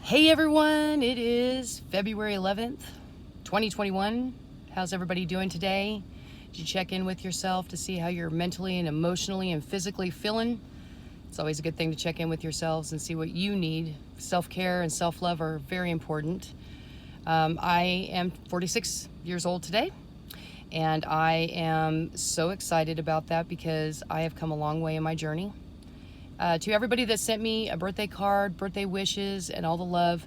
Hey everyone, it is February 11th, 2021. How's everybody doing today? Did you check in with yourself to see how you're mentally and emotionally and physically feeling? It's always a good thing to check in with yourselves and see what you need. Self-care and self-love are very important. I am 46 years old today, and I am so excited about that because I have come a long way in my journey. To everybody that sent me a birthday card, birthday wishes, and all the love,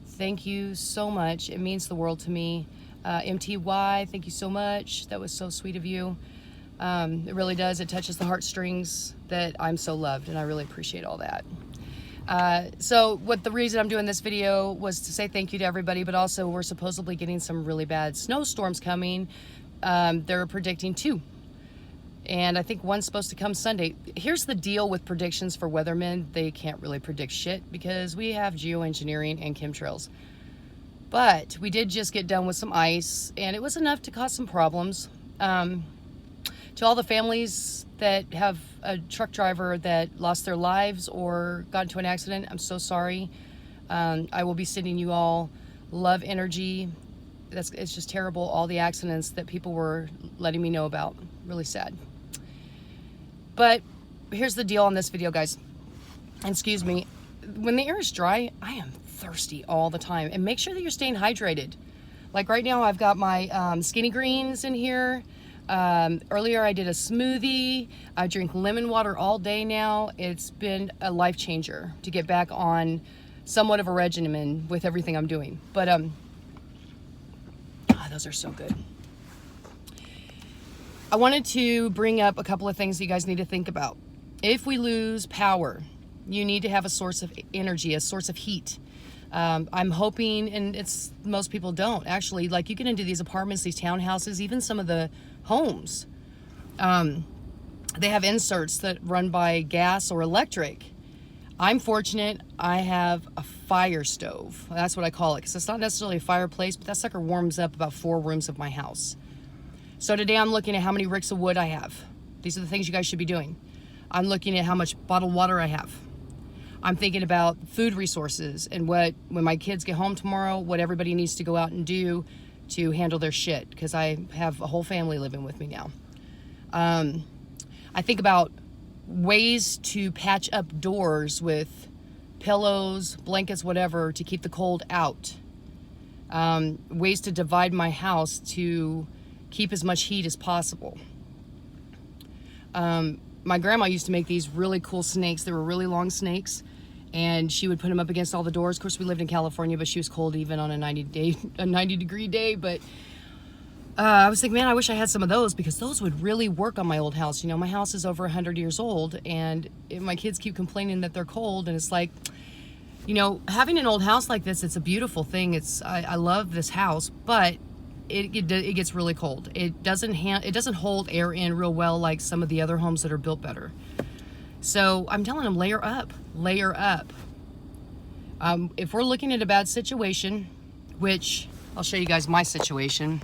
thank you so much. It means the world to me. MTY, thank you so much. That was so sweet of you. It really does. It touches the heartstrings that I'm so loved, and I really appreciate all that. The reason I'm doing this video was to say thank you to everybody, but also we're supposedly getting some really bad snowstorms coming. They're predicting 2. And I think one's supposed to come Sunday. Here's the deal with predictions for weathermen. They can't really predict shit because we have geoengineering and chemtrails. But we did just get done with some ice, and it was enough to cause some problems. To all the families that have a truck driver that lost their lives or got into an accident, I'm so sorry. I will be sending you all love energy. It's just terrible, all the accidents that people were letting me know about. Really sad. But here's the deal on this video, guys. Excuse me. When the air is dry, I am thirsty all the time. And make sure that you're staying hydrated. Like right now, I've got my skinny greens in here. Earlier, I did a smoothie. I drink lemon water all day now. It's been a life changer to get back on somewhat of a regimen with everything I'm doing. But those are so good. I wanted to bring up a couple of things that you guys need to think about. If we lose power, you need to have a source of energy, a source of heat. I'm hoping, and most people don't actually, like you get into these apartments, these townhouses, even some of the homes, they have inserts that run by gas or electric. I'm fortunate, I have a fire stove. That's what I call it, because it's not necessarily a fireplace, but that sucker warms up about 4 rooms of my house. So today I'm looking at how many ricks of wood I have. These are the things you guys should be doing. I'm looking at how much bottled water I have. I'm thinking about food resources and when my kids get home tomorrow, what everybody needs to go out and do to handle their shit, because I have a whole family living with me now. I think about ways to patch up doors with pillows, blankets, whatever, to keep the cold out. Ways to divide my house to keep as much heat as possible. My grandma used to make these really cool snakes. They were really long snakes, and she would put them up against all the doors. Of course, we lived in California, but she was cold even on a 90-degree day. But I was thinking, man, I wish I had some of those, because those would really work on my old house. You know, my house is over 100 years old, and my kids keep complaining that they're cold, and it's like, you know, having an old house like this, it's a beautiful thing. I love this house, but it gets really cold. It doesn't hold air in real well like some of the other homes that are built better. So I'm telling them, layer up. If we're looking at a bad situation, which I'll show you guys my situation.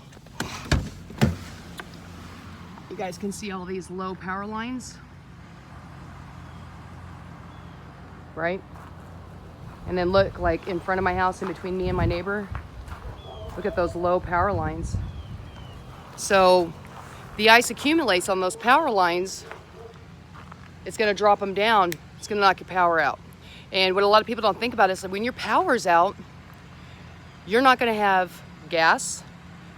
You guys can see all these low power lines, right? And then look, like in front of my house, in between me and my neighbor, look at those low power lines. So the ice accumulates on those power lines. It's gonna drop them down. It's gonna knock your power out. And what a lot of people don't think about is that when your power's out, you're not gonna have gas.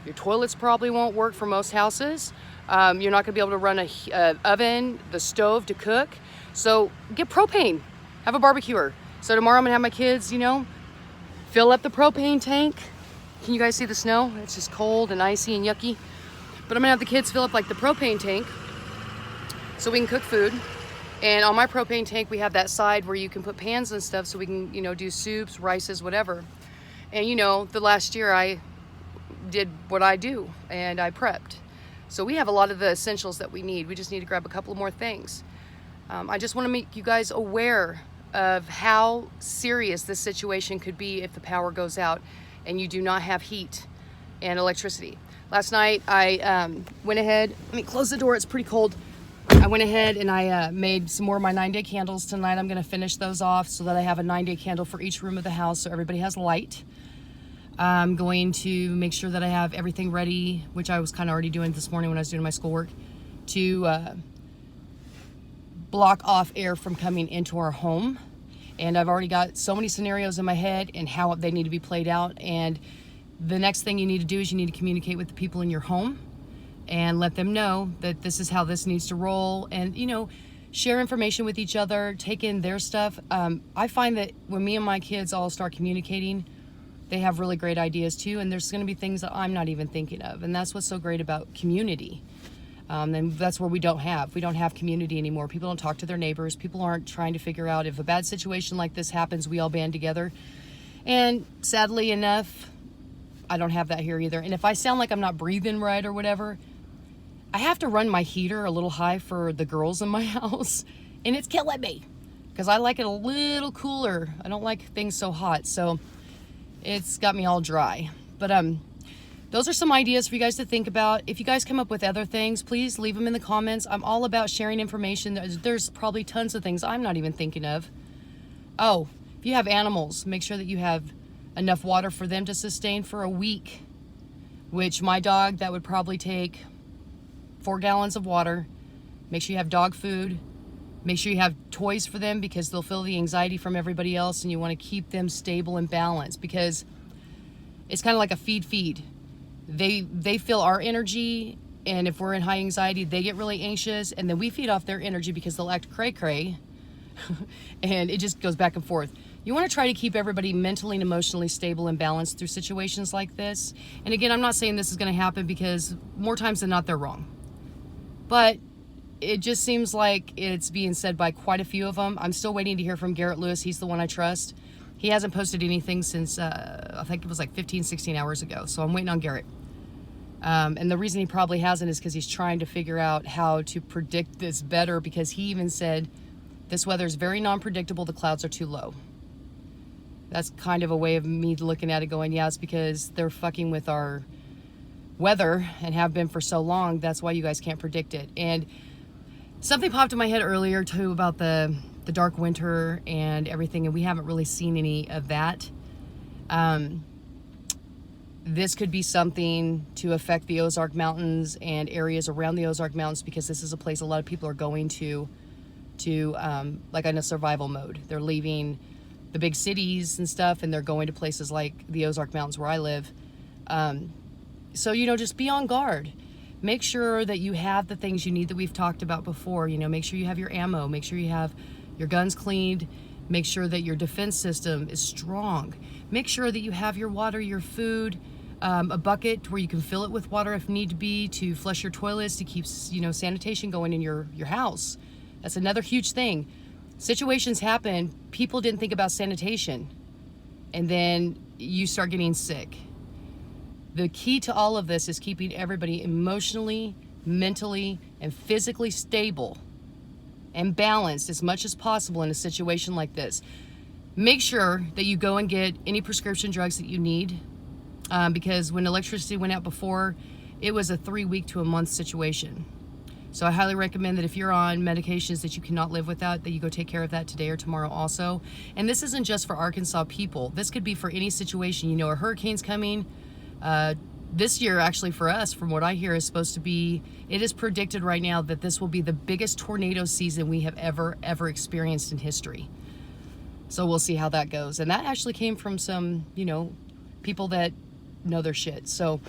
Your toilets probably won't work for most houses. You're not gonna be able to run a oven, the stove to cook. So get propane, have a barbecuer. So tomorrow I'm gonna have my kids, you know, fill up the propane tank. Can you guys see the snow? It's just cold and icy and yucky. But I'm gonna have the kids fill up like the propane tank so we can cook food. And on my propane tank, we have that side where you can put pans and stuff so we can, you know, do soups, rices, whatever. And you know, the last year I did what I do and I prepped. So we have a lot of the essentials that we need. We just need to grab a couple of more things. I just wanna make you guys aware of how serious this situation could be if the power goes out and you do not have heat and electricity. Last night I went ahead, let me close the door, it's pretty cold. I went ahead and I made some more of my 9-day candles tonight. I'm going to finish those off so that I have a 9-day candle for each room of the house so everybody has light. I'm going to make sure that I have everything ready, which I was kind of already doing this morning when I was doing my schoolwork, to block off air from coming into our home. And I've already got so many scenarios in my head and how they need to be played out. And the next thing you need to do is you need to communicate with the people in your home and let them know that this is how this needs to roll. And, you know, share information with each other, take in their stuff. I find that when me and my kids all start communicating, they have really great ideas too. And there's going to be things that I'm not even thinking of. And that's what's so great about community. And that's where we don't have community anymore. People don't talk to their neighbors. People aren't trying to figure out if a bad situation like this happens, we all band together. And sadly enough, I don't have that here either. And if I sound like I'm not breathing right or whatever, I have to run my heater a little high for the girls in my house. And it's killing me because I like it a little cooler. I don't like things so hot. So it's got me all dry. But those are some ideas for you guys to think about. If you guys come up with other things, please leave them in the comments. I'm all about sharing information. There's probably tons of things I'm not even thinking of. Oh, if you have animals, make sure that you have enough water for them to sustain for a week, which my dog, that would probably take 4 gallons of water. Make sure you have dog food. Make sure you have toys for them because they'll feel the anxiety from everybody else, and you want to keep them stable and balanced because it's kind of like a feed. They feel our energy, and if we're in high anxiety, they get really anxious, and then we feed off their energy because they'll act cray-cray, and it just goes back and forth. You want to try to keep everybody mentally and emotionally stable and balanced through situations like this. And again, I'm not saying this is going to happen because more times than not, they're wrong. But it just seems like it's being said by quite a few of them. I'm still waiting to hear from Garrett Lewis. He's the one I trust. He hasn't posted anything since, I think it was like 15, 16 hours ago. So I'm waiting on Garrett. And the reason he probably hasn't is because he's trying to figure out how to predict this better, because he even said, this weather is very non-predictable. The clouds are too low. That's kind of a way of me looking at it going, yeah, it's because they're fucking with our weather and have been for so long. That's why you guys can't predict it. And something popped in my head earlier too about the dark winter and everything, and we haven't really seen any of that. This could be something to affect the Ozark Mountains and areas around the Ozark Mountains, because this is a place a lot of people are going to like in a survival mode. They're leaving the big cities and stuff, and they're going to places like the Ozark Mountains where I live. So, you know, just be on guard. Make sure that you have the things you need that we've talked about before. You know, make sure you have your ammo. Make sure you have your guns cleaned. Make sure that your defense system is strong. Make sure that you have your water, your food, a bucket where you can fill it with water if need be, to flush your toilets, to keep, you know, sanitation going in your house. That's another huge thing. Situations happen. People didn't think about sanitation, and then you start getting sick. The key to all of this is keeping everybody emotionally, mentally, and physically stable and balanced as much as possible in a situation like this. Make sure that you go and get any prescription drugs that you need, because when electricity went out before, it was a 3-week to a month situation. So I highly recommend that if you're on medications that you cannot live without, that you go take care of that today or tomorrow also. And this isn't just for Arkansas people. This could be for any situation. You know, a hurricane's coming. This year, actually, for us, from what I hear, is supposed to be, it is predicted right now that this will be the biggest tornado season we have ever experienced in history. So we'll see how that goes. And that actually came from some, you know, people that know their shit. So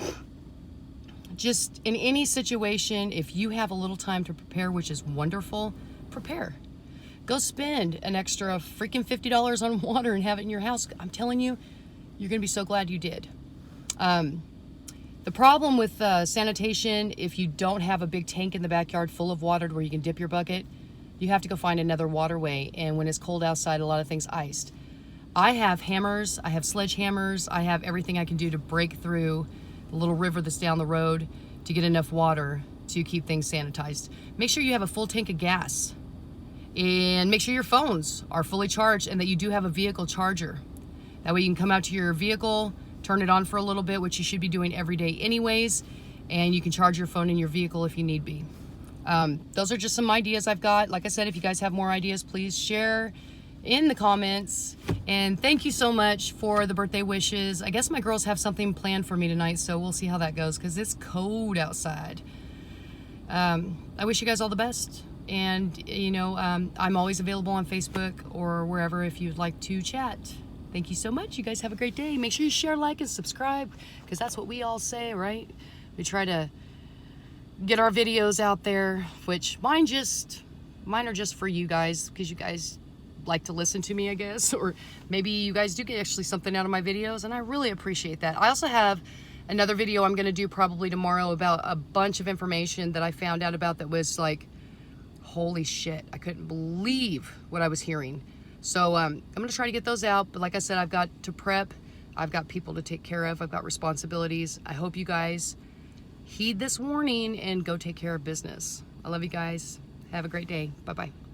just in any situation, if you have a little time to prepare, which is wonderful, prepare. Go spend an extra freaking $50 on water and have it in your house. I'm telling you, you're going to be so glad you did. The problem with sanitation, if you don't have a big tank in the backyard full of water where you can dip your bucket, you have to go find another waterway. And when it's cold outside, a lot of things iced. I have hammers, I have sledgehammers, I have everything I can do to break through the little river that's down the road to get enough water to keep things sanitized. Make sure you have a full tank of gas, and make sure your phones are fully charged and that you do have a vehicle charger. That way you can come out to your vehicle, turn it on for a little bit, which you should be doing every day anyways, and you can charge your phone in your vehicle if you need be. Those are just some ideas I've got. Like I said, if you guys have more ideas, please share in the comments. And thank you so much for the birthday wishes. I guess my girls have something planned for me tonight, so we'll see how that goes because it's cold outside. I wish you guys all the best. And, you know, I'm always available on Facebook or wherever if you'd like to chat. Thank you so much. You guys have a great day. Make sure you share, like, and subscribe because that's what we all say, right? We try to get our videos out there, which mine are just for you guys because you guys like to listen to me, I guess, or maybe you guys do get actually something out of my videos, and I really appreciate that. I also have another video I'm going to do probably tomorrow about a bunch of information that I found out about that was like, holy shit, I couldn't believe what I was hearing. So I'm going to try to get those out, but like I said, I've got to prep, I've got people to take care of, I've got responsibilities. I hope you guys heed this warning and go take care of business. I love you guys. Have a great day. Bye-bye.